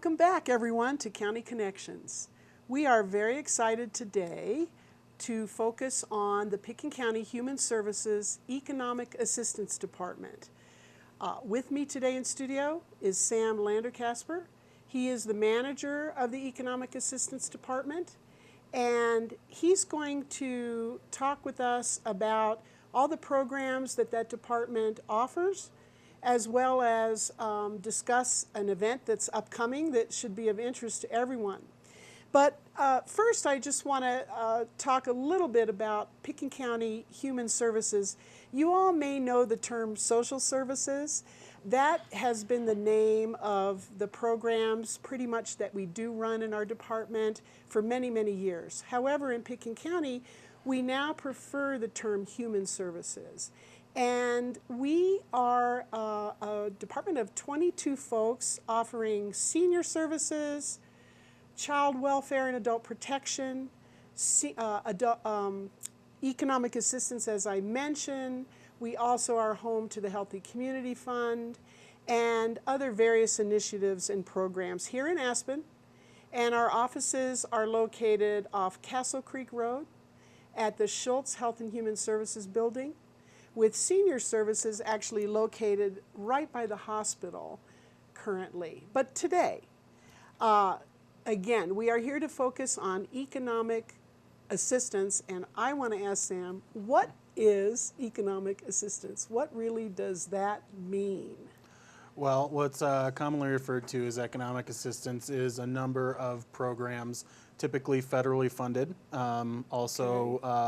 Welcome back, everyone, to County Connections. We are very excited today to focus on the Pitkin County Human Services Economic Assistance Department. With me today in studio is Sam Landercasper. He is the manager of the Economic Assistance Department, and he's going to talk with us about all the programs that that department offers, as well as discuss an event that's upcoming that should be of interest to everyone. But first, I just want to talk a little bit about Pitkin County Human Services. You all may know the term social services. That has been the name of the programs pretty much that we do run in our department for many, many years. However, in Pitkin County, we now prefer the term human services. And we are a department of 22 folks offering senior services, child welfare and adult protection, economic assistance, as I mentioned. We also are home to the Healthy Community Fund and other various initiatives and programs here in Aspen. And our offices are located off Castle Creek Road at the Schultz Health and Human Services building, with senior services actually located right by the hospital currently. But today, again, we are here to focus on economic assistance, and I want to ask Sam, what is economic assistance? What really does that mean? Well, what's commonly referred to as economic assistance is a number of programs, typically federally funded.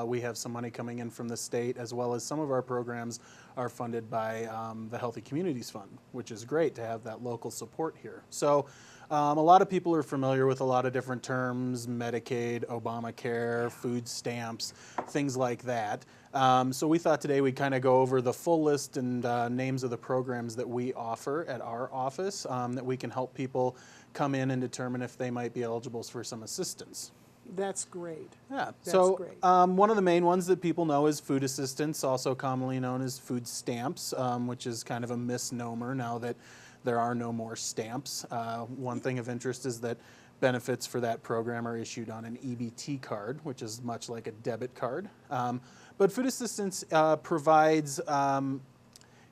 We have some money coming in from the state, as well as some of our programs are funded by the Healthy Communities Fund, which is great to have that local support here. So a lot of people are familiar with a lot of different terms: Medicaid, Obamacare, food stamps, things like that. So we thought today we'd kind of go over the full list and names of the programs that we offer at our office that we can help people come in and determine if they might be eligible for some assistance. That's great. Yeah. That's great. One of the main ones that people know is food assistance, also commonly known as food stamps, which is kind of a misnomer now that there are no more stamps. One thing of interest is that benefits for that program are issued on an EBT card, which is much like a debit card. But food assistance provides,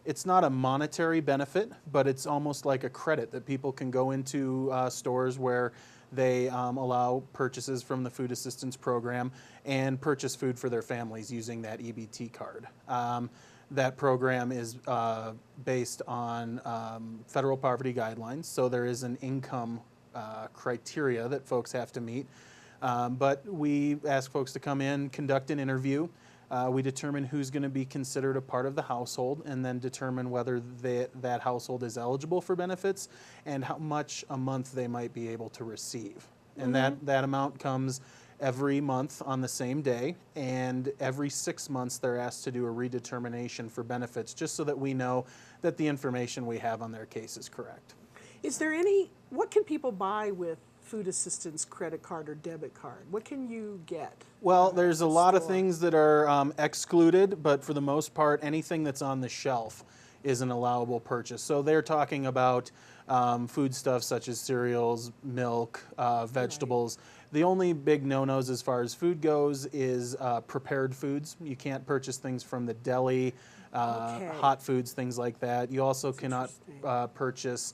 it's not a monetary benefit, but it's almost like a credit that people can go into stores where they allow purchases from the food assistance program and purchase food for their families using that EBT card. That program is based on federal poverty guidelines, so there is an income criteria that folks have to meet. But we ask folks to come in, conduct an interview. We determine who's going to be considered a part of the household, and then determine whether that household is eligible for benefits and how much a month they might be able to receive. And that amount comes every month on the same day, and every 6 months they're asked to do a redetermination for benefits, just so that we know that the information we have on their case is correct. Is there what can people buy with food assistance credit card or debit card? What can you get? Well, there's a lot of things that are excluded, but for the most part, anything that's on the shelf is an allowable purchase. So they're talking about foodstuffs such as cereals, milk, vegetables. Right. The only big no-nos as far as food goes is prepared foods. You can't purchase things from the deli, hot foods, things like that. You also cannot purchase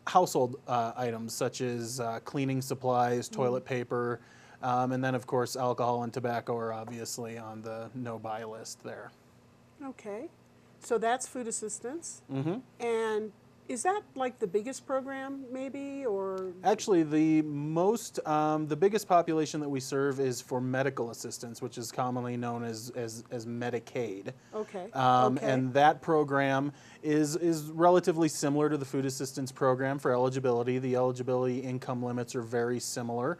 household items such as cleaning supplies, toilet paper, and then of course alcohol and tobacco are obviously on the no-buy list there. Okay, so that's food assistance. And is that like the biggest program maybe, or? Actually, the biggest population that we serve is for medical assistance, which is commonly known as Medicaid. Okay. And that program is relatively similar to the food assistance program for eligibility. The eligibility income limits are very similar.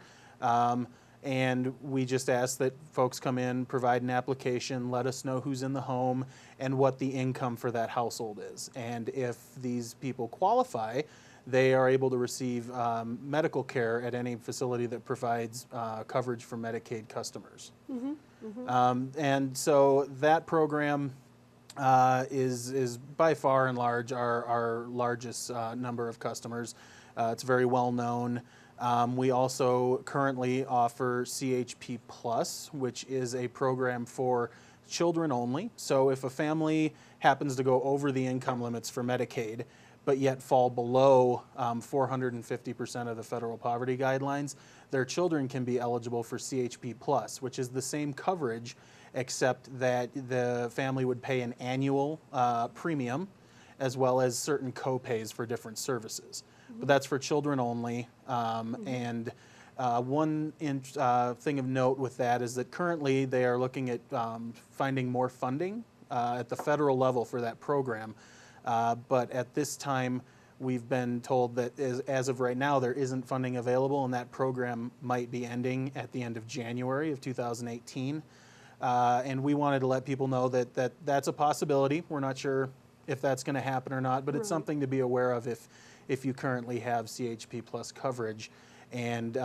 And we just ask that folks come in, provide an application, let us know who's in the home and what the income for that household is. And if these people qualify, they are able to receive medical care at any facility that provides coverage for Medicaid customers. And so that program is by far and large our largest number of customers. It's very well known. We also currently offer CHP Plus, which is a program for children only. So if a family happens to go over the income limits for Medicaid, but yet fall below 450% of the federal poverty guidelines, their children can be eligible for CHP Plus, which is the same coverage, except that the family would pay an annual premium, as well as certain co-pays for different services. But that's for children only. And one thing of note with that is that currently they are looking at finding more funding at the federal level for that program. But at this time, we've been told that as of right now, there isn't funding available, and that program might be ending at the end of January of 2018. And we wanted to let people know that that's a possibility. We're not sure if that's going to happen or not, but it's something to be aware of if you currently have CHP Plus coverage. And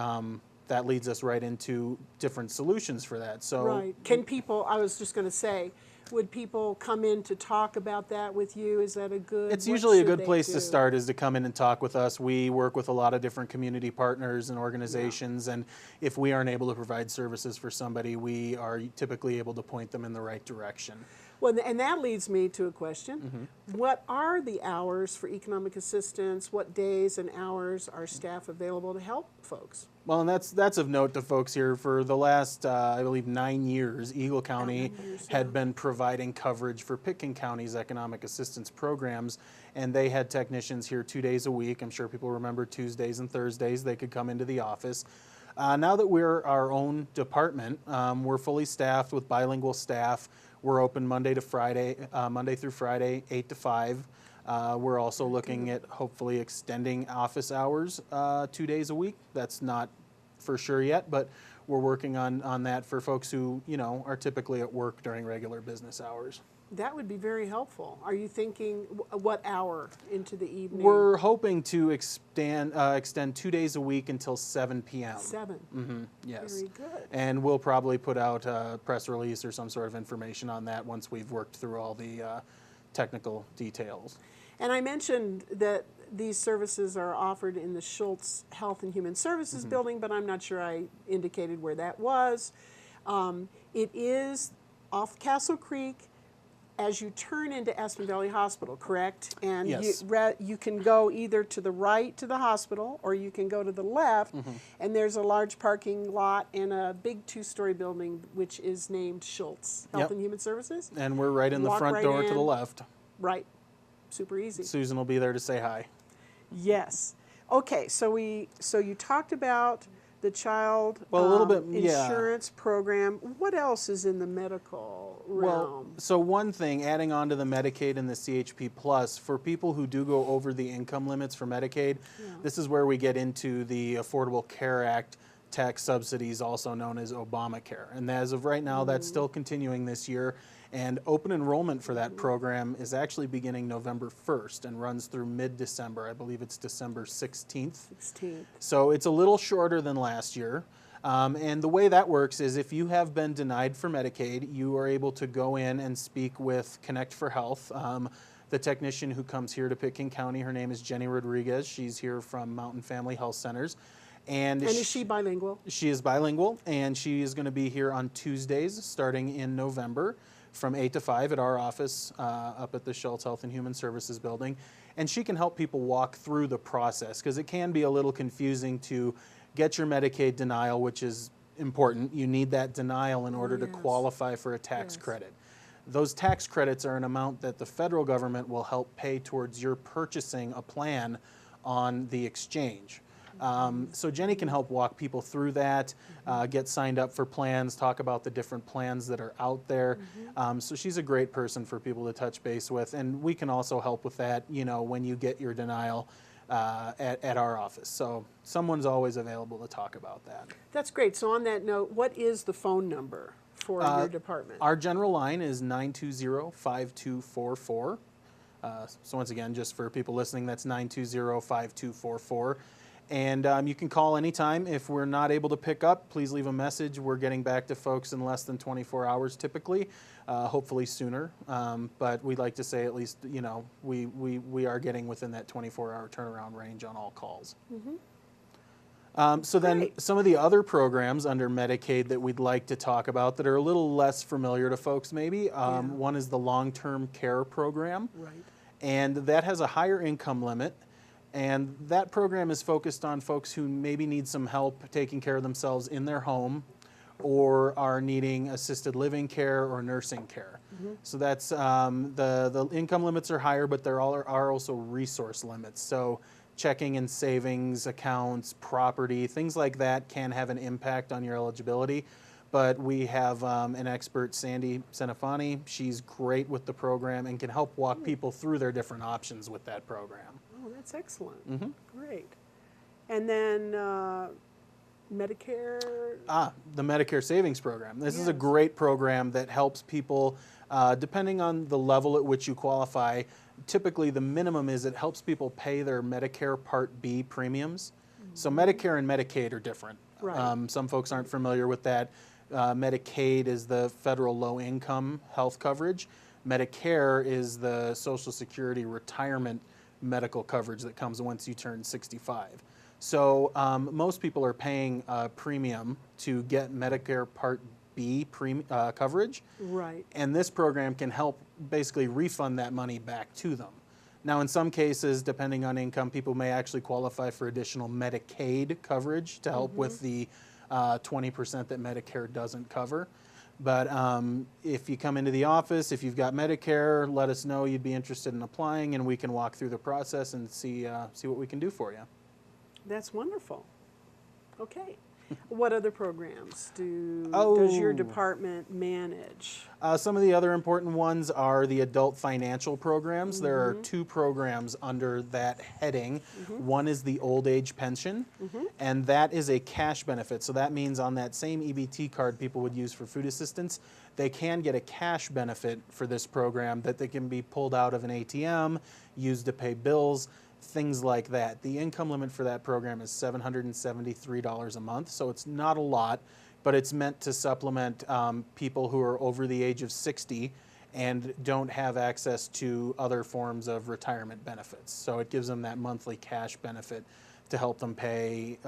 that leads us right into different solutions for that. So, Can people, I was just going to say, would people come in to talk about that with you? Is that a good? It's usually a good place to start, is to come in and talk with us. We work with a lot of different community partners and organizations, and if we aren't able to provide services for somebody, we are typically able to point them in the right direction. Well, and that leads me to a question. What are the hours for economic assistance? What days and hours are staff available to help folks? Well, and that's of note to folks here. For the last, I believe, 9 years, Eagle County had been providing coverage for Pitkin County's economic assistance programs, and they had technicians here 2 days a week. I'm sure people remember Tuesdays and Thursdays. They could come into the office. Now that we're our own department, we're fully staffed with bilingual staff. We're open Monday through Friday, 8 to 5. We're also looking at hopefully extending office hours 2 days a week. That's not for sure yet, but we're working on that for folks who, are typically at work during regular business hours. That would be very helpful. Are you thinking what hour into the evening? We're hoping to extend 2 days a week until 7 p.m. 7? Yes. Very good. And we'll probably put out a press release or some sort of information on that once we've worked through all the technical details. And I mentioned that these services are offered in the Schultz Health and Human Services building, but I'm not sure I indicated where that was. It is off Castle Creek as you turn into Aspen Valley Hospital, correct? And yes. you can go either to the right to the hospital, or you can go to the left, and there's a large parking lot and a big 2-story building which is named Schultz Health and Human Services. And we're right in the front door to the left. Right. Super easy. Susan will be there to say hi. Yes. Okay, so you talked about the child a little bit, insurance program. What else is in the medical realm? Well, so one thing, adding on to the Medicaid and the CHP Plus, for people who do go over the income limits for Medicaid, this is where we get into the Affordable Care Act tax subsidies, also known as Obamacare. And as of right now, that's still continuing this year. And open enrollment for that program is actually beginning November 1st and runs through mid-December. I believe it's December 16th. So it's a little shorter than last year. And the way that works is if you have been denied for Medicaid, you are able to go in and speak with Connect for Health. The technician who comes here to Pitkin County, her name is Jenny Rodriguez. She's here from Mountain Family Health Centers. And is she bilingual? She is bilingual, and she is going to be here on Tuesdays starting in November from 8 to 5 at our office up at the Schultz Health and Human Services building. And she can help people walk through the process, because it can be a little confusing to get your Medicaid denial, which is important. You need that denial in order to qualify for a tax credit. Those tax credits are an amount that the federal government will help pay towards your purchasing a plan on the exchange. So Jenny can help walk people through that, get signed up for plans, talk about the different plans that are out there. So she's a great person for people to touch base with, and we can also help with that, when you get your denial at our office. So someone's always available to talk about that. That's great. So on that note, what is the phone number for your department? Our general line is 920-5244. So once again, just for people listening, that's 920-5244. And you can call anytime. If we're not able to pick up, please leave a message. We're getting back to folks in less than 24 hours typically, hopefully sooner. But we'd like to say at least, you know, we are getting within that 24-hour turnaround range on all calls. So then Great. some of the other programs under Medicaid that we'd like to talk about that are a little less familiar to folks maybe, one is the long-term care program. Right. And that has a higher income limit. And that program is focused on folks who maybe need some help taking care of themselves in their home or are needing assisted living care or nursing care. So that's, the income limits are higher, but there are also resource limits. So checking and savings accounts, property, things like that can have an impact on your eligibility. But we have an expert, Sandy Senafani. She's great with the program and can help walk people through their different options with that program. Oh, that's excellent. Great. And then Medicare. The Medicare Savings Program. This is a Yes. great program that helps people, depending on the level at which you qualify. Typically, the minimum is it helps people pay their Medicare Part B premiums. So Medicare and Medicaid are different. Right. Some folks aren't familiar with that. Medicaid is the federal low-income health coverage. Medicare is the Social Security retirement medical coverage that comes once you turn 65. So most people are paying a premium to get Medicare Part B coverage. Right. And this program can help basically refund that money back to them. Now, in some cases, depending on income, people may actually qualify for additional Medicaid coverage to help with the 20% that Medicare doesn't cover. But if you come into the office, if you've got Medicare, let us know you'd be interested in applying, and we can walk through the process and see what we can do for you. That's wonderful. Okay. What other programs does your department manage? Some of the other important ones are the adult financial programs. There are two programs under that heading. One is the old age pension, and that is a cash benefit. So that means on that same EBT card people would use for food assistance, they can get a cash benefit for this program that they can be pulled out of an ATM, used to pay bills, things like that. The income limit for that program is $773 a month, so it's not a lot, but it's meant to supplement people who are over the age of 60 and don't have access to other forms of retirement benefits. So it gives them that monthly cash benefit to help them pay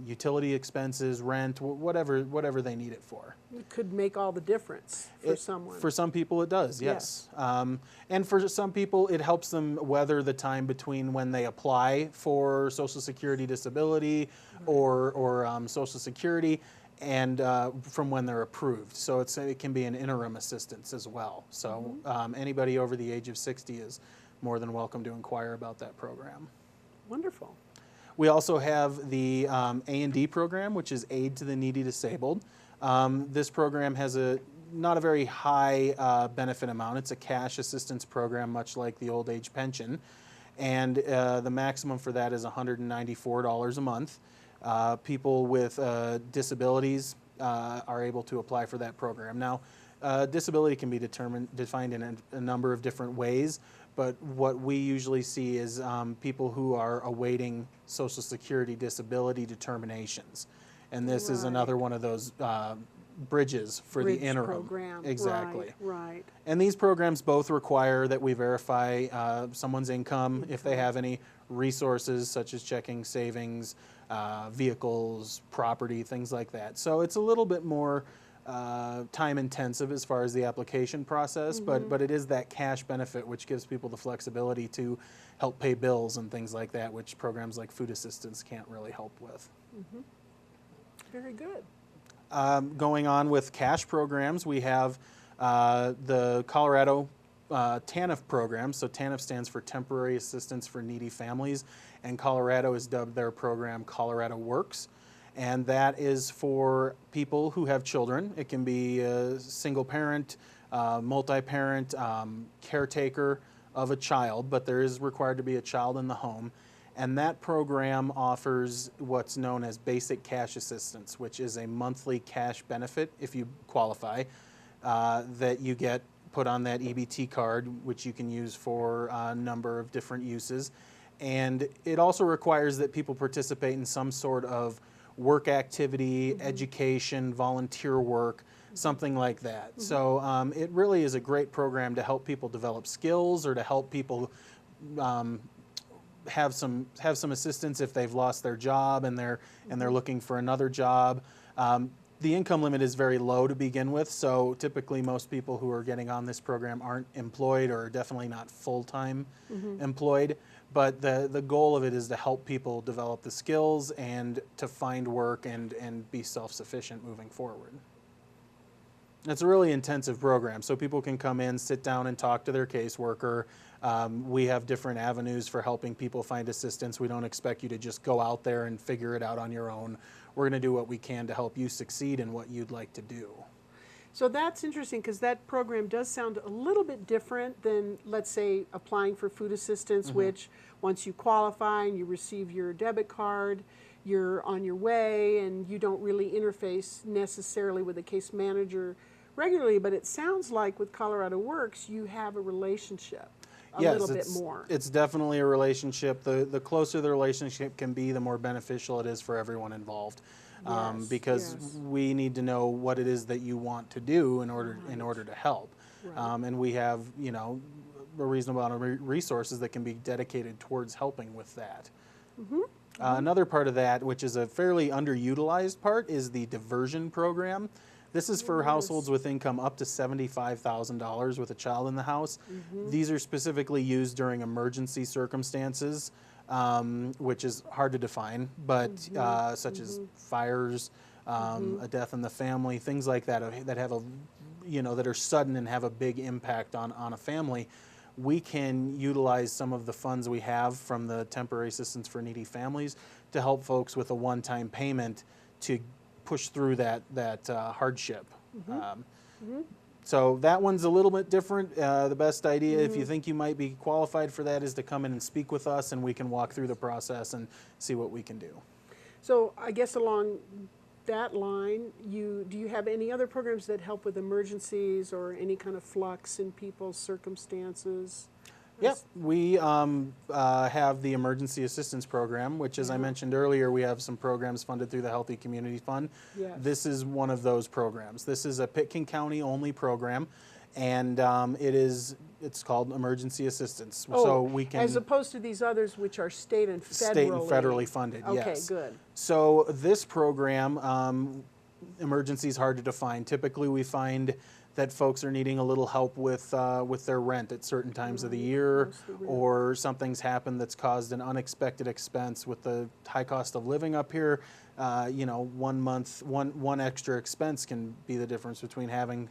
utility expenses, rent, whatever they need it for. It could make all the difference for someone. For some people it does, yes. And for some people it helps them weather the time between when they apply for Social Security disability or Social Security and from when they're approved. So it can be an interim assistance as well. So anybody over the age of 60 is more than welcome to inquire about that program. Wonderful. We also have the A&D program, which is Aid to the Needy Disabled. This program has not a very high benefit amount. It's a cash assistance program, much like the old age pension. And the maximum for that is $194 a month. People with disabilities are able to apply for that program. Now, disability can be defined in a number of different ways, but what we usually see is people who are awaiting Social Security disability determinations. And this is another one of those bridges for the interim program. Exactly. Right. And these programs both require that we verify someone's income, if they have any resources such as checking savings, vehicles, property, things like that. So it's a little bit more time intensive as far as the application process, but it is that cash benefit which gives people the flexibility to help pay bills and things like that, which programs like food assistance can't really help with. Very good. Going on with cash programs, we have the Colorado TANF program. So TANF stands for Temporary Assistance for Needy Families, and Colorado has dubbed their program Colorado Works. And that is for people who have children. It can be a single parent, multi-parent, caretaker of a child, but there is required to be a child in the home. And that program offers what's known as basic cash assistance, which is a monthly cash benefit, if you qualify, that you get put on that EBT card, which you can use for a number of different uses. And it also requires that people participate in some sort of work activity, education, volunteer work, something like that. So it really is a great program to help people develop skills or to help people have some assistance if they've lost their job and they're looking for another job. The income limit is very low to begin with, so typically most people who are getting on this program aren't employed or definitely not full-time employed. But the goal of it is to help people develop the skills and to find work and be self-sufficient moving forward. It's a really intensive program, so people can come in, sit down, and talk to their caseworker. We have different avenues for helping people find assistance. We don't expect you to just go out there and figure it out on your own. We're going to do what we can to help you succeed in what you'd like to do. So that's interesting because that program does sound a little bit different than, let's say, applying for food assistance, which once you qualify and you receive your debit card, you're on your way and you don't really interface necessarily with a case manager regularly. But it sounds like with Colorado Works, you have a relationship a little bit more. It's definitely a relationship. The closer the relationship can be, the more beneficial it is for everyone involved. Because we need to know what it is that you want to do in order to help. And we have, you know, a reasonable amount of resources that can be dedicated towards helping with that. Another part of that, which is a fairly underutilized part, is the diversion program. This is for households with income up to $75,000 with a child in the house. These are specifically used during emergency circumstances, which is hard to define, but such as fires, a death in the family, things like that that have a, you know, that are sudden and have a big impact on a family. We can utilize some of the funds we have from the Temporary Assistance for Needy Families to help folks with a one-time payment to push through that hardship. So that one's a little bit different. The best idea, if you think you might be qualified for that, is to come in and speak with us, and we can walk through the process and see what we can do. So I guess along that line, do you have any other programs that help with emergencies or any kind of flux in people's circumstances? Yep, we have the Emergency Assistance Program, which, as I mentioned earlier, we have some programs funded through the Healthy Community Fund. This is one of those programs. This is a Pitkin County only program, and it's called Emergency Assistance. So we can, as opposed to these others, which are state and federally funded. Okay, yes. good. So this program, emergency is hard to define. Typically, we find that folks are needing a little help with their rent at certain times of the year, or something's happened that's caused an unexpected expense with the high cost of living up here. You know, 1 month, one extra expense can be the difference between having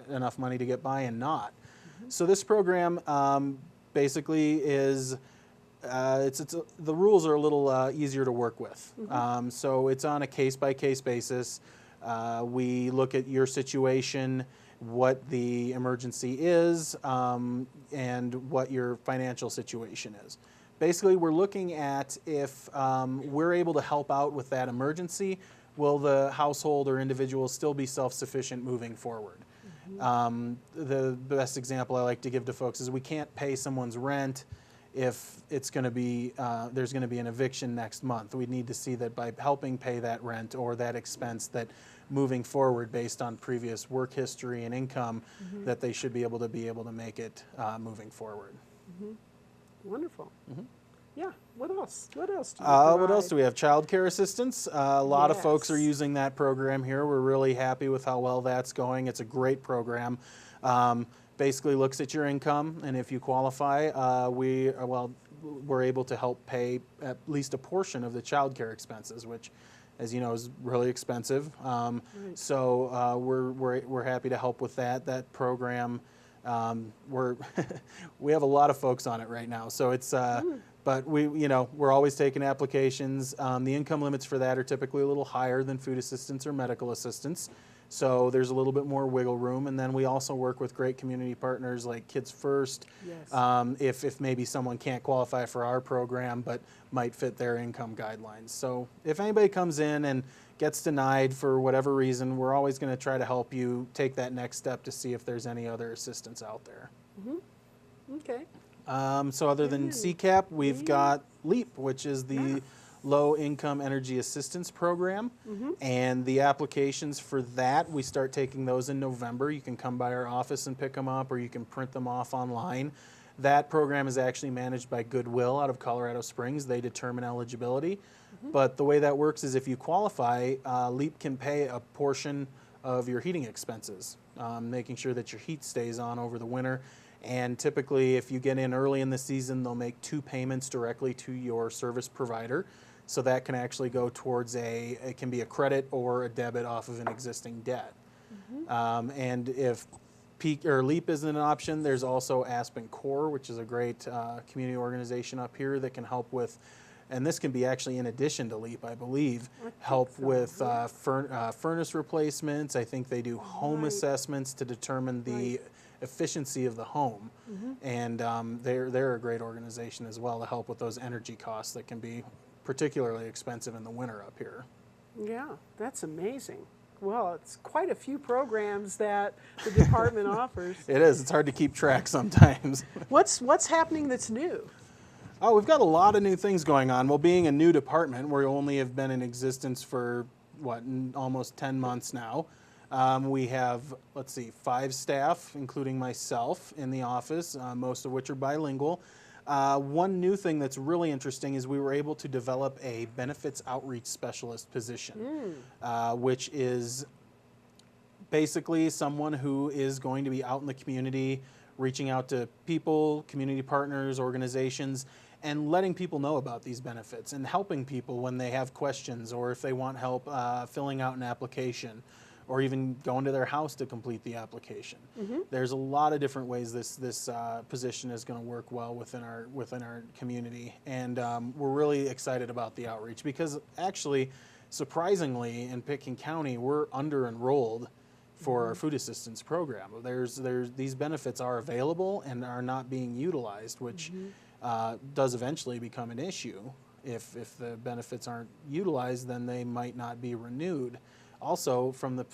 enough money to get by and not. So this program basically is, the rules are a little easier to work with. So it's on a case-by-case basis. We look at your situation, what the emergency is, and what your financial situation is. Basically, we're looking at if we're able to help out with that emergency, will the household or individual still be self-sufficient moving forward? The best example I like to give to folks is we can't pay someone's rent if it's going to be, there's going to be an eviction next month. We'd need to see that by helping pay that rent or that expense, that moving forward based on previous work history and income, that they should be able to make it moving forward. Wonderful. Yeah. What else? What else do you provide? What else do we have? Child care assistance. A lot of folks are using that program here. We're really happy with how well that's going. It's a great program. Basically looks at your income, and if you qualify, we're able to help pay at least a portion of the child care expenses, which, as you know, is really expensive. So we're happy to help with that. That program, we have a lot of folks on it right now. So it's, but we're always taking applications. The income limits for that are typically a little higher than food assistance or medical assistance. So there's a little bit more wiggle room, and then we also work with great community partners like Kids First. If maybe someone can't qualify for our program but might fit their income guidelines. So if anybody comes in and gets denied for whatever reason, we're always going to try to help you take that next step to see if there's any other assistance out there. Okay. So other than CCAP, we've got LEAP, which is the Low Income Energy Assistance Program. And the applications for that, we start taking those in November. You can come by our office and pick them up, or you can print them off online. That program is actually managed by Goodwill out of Colorado Springs. They determine eligibility. But the way that works is if you qualify, LEAP can pay a portion of your heating expenses, making sure that your heat stays on over the winter. And typically, if you get in early in the season, they'll make 2 payments directly to your service provider. So that can actually go towards it can be a credit or a debit off of an existing debt. And if LEAP isn't an option, there's also Aspen Core, which is a great community organization up here that can help with, and this can be actually in addition to LEAP, I believe, help with furnace replacements. I think they do home assessments to determine the efficiency of the home. And they're a great organization as well to help with those energy costs that can be particularly expensive in the winter up here. Yeah, that's amazing. Well, it's quite a few programs that the department offers. It is. It's hard to keep track sometimes. What's happening that's new? Oh, we've got a lot of new things going on. Well, being a new department, we only have been in existence for, almost 10 months now. We have, 5 staff, including myself, in the office, most of which are bilingual. One new thing that's really interesting is we were able to develop a benefits outreach specialist position, which is basically someone who is going to be out in the community, reaching out to people, community partners, organizations, and letting people know about these benefits and helping people when they have questions or if they want help filling out an application, or even going to their house to complete the application. There's a lot of different ways this position is going to work well within our community, and we're really excited about the outreach because actually, surprisingly, in Pitkin County, we're under-enrolled for our food assistance program. These benefits are available and are not being utilized, which does eventually become an issue. If the benefits aren't utilized, then they might not be renewed. Also, from the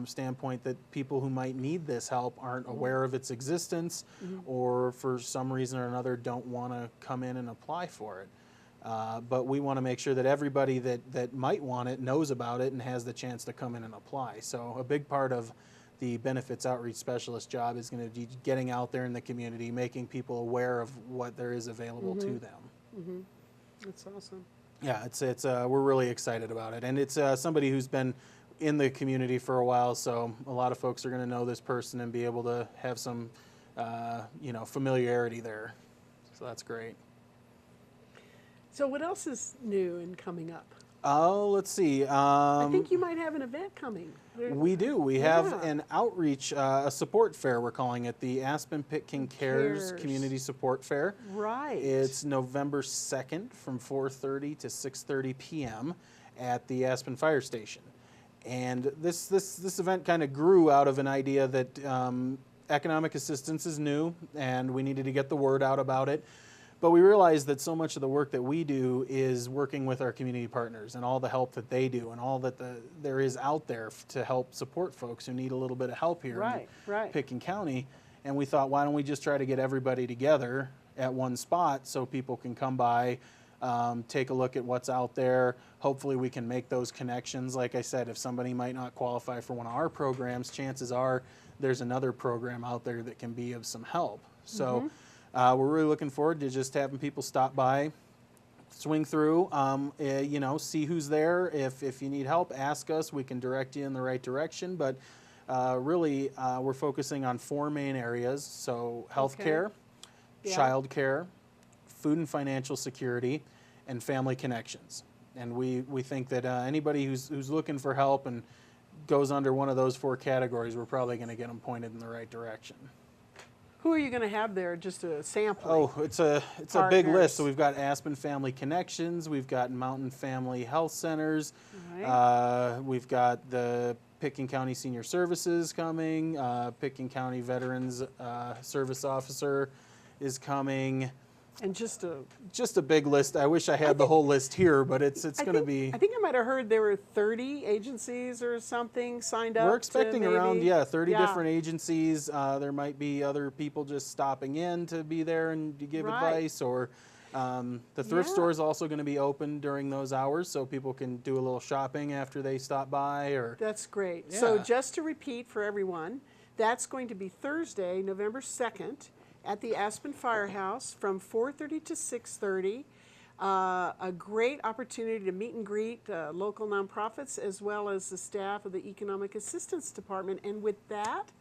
standpoint that people who might need this help aren't aware of its existence, or for some reason or another don't want to come in and apply for it. But we want to make sure that everybody that might want it knows about it and has the chance to come in and apply. So a big part of the benefits outreach specialist job is going to be getting out there in the community, making people aware of what there is available to them. That's awesome. Yeah, we're really excited about it, and it's somebody who's been in the community for a while, so a lot of folks are going to know this person and be able to have some, familiarity there. So that's great. So what else is new and coming up? Oh, let's see. I think you might have an event coming. We do. We have an outreach, a support fair, we're calling it, the Aspen Pitkin Cares Community Support Fair. Right. It's November 2nd from 4:30 to 6:30 p.m. at the Aspen Fire Station. And this event kind of grew out of an idea that economic assistance is new and we needed to get the word out about it. But we realized that so much of the work that we do is working with our community partners and all the help that they do and all that there is out there to help support folks who need a little bit of help here in Pitkin County. And we thought, why don't we just try to get everybody together at one spot so people can come by, take a look at what's out there. Hopefully we can make those connections. Like I said, if somebody might not qualify for one of our programs, chances are there's another program out there that can be of some help. So. We're really looking forward to just having people stop by, swing through, see who's there. If you need help, ask us. We can direct you in the right direction. But really, we're focusing on 4 main areas. So healthcare, childcare, food and financial security, and family connections. And we think that anybody who's looking for help and goes under one of those 4 categories, we're probably going to get them pointed in the right direction. Who are you going to have there? Just a sampling? Oh, it's a big list. So we've got Aspen Family Connections, we've got Mountain Family Health Centers, we've got the Pitkin County Senior Services coming, Pitkin County Veterans Service Officer is coming. And just a, Just a big list. I wish I had the whole list here, but it's going to be. I think I might have heard there were 30 agencies or something signed up. We're expecting to around, maybe, 30 different agencies. There might be other people just stopping in to be there and to give Right. advice, or the thrift Yeah. store is also going to be open during those hours, so people can do a little shopping after they stop by. Or That's great. So Yeah. just to repeat for everyone, that's going to be Thursday, November 2nd at the Aspen Firehouse from 4:30 to 6:30. A great opportunity to meet and greet local nonprofits as well as the staff of the Economic Assistance Department. And with that,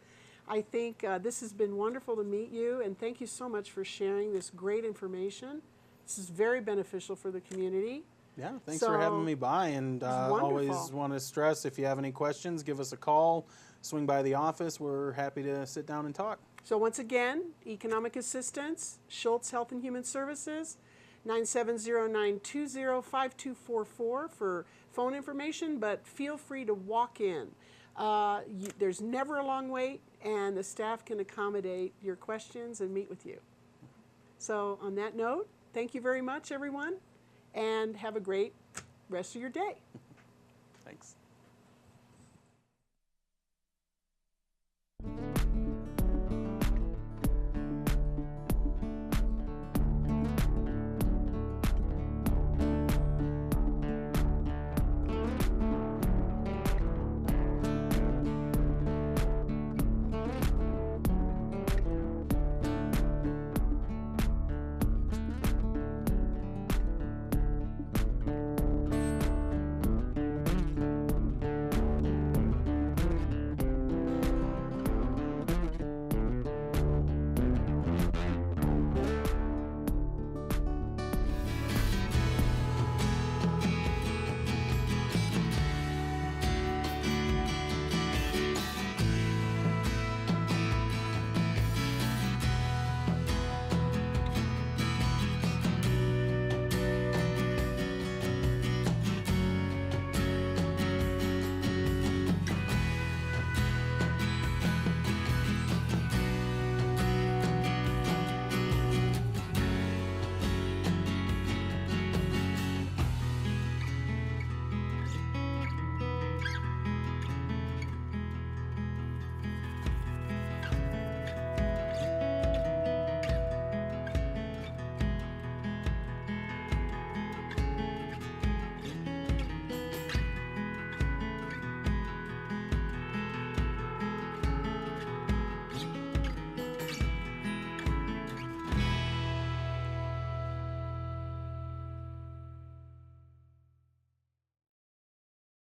I think this has been wonderful to meet you, and thank you so much for sharing this great information. This is very beneficial for the community. Yeah, thanks for having me by, and always wonderful. want to stress, if you have any questions, give us a call, swing by the office. We're happy to sit down and talk. So once again, Economic Assistance, Schultz Health and Human Services, 970-920-5244 for phone information, but feel free to walk in. There's never a long wait, and the staff can accommodate your questions and meet with you. So on that note, thank you very much, everyone, and have a great rest of your day. Thanks.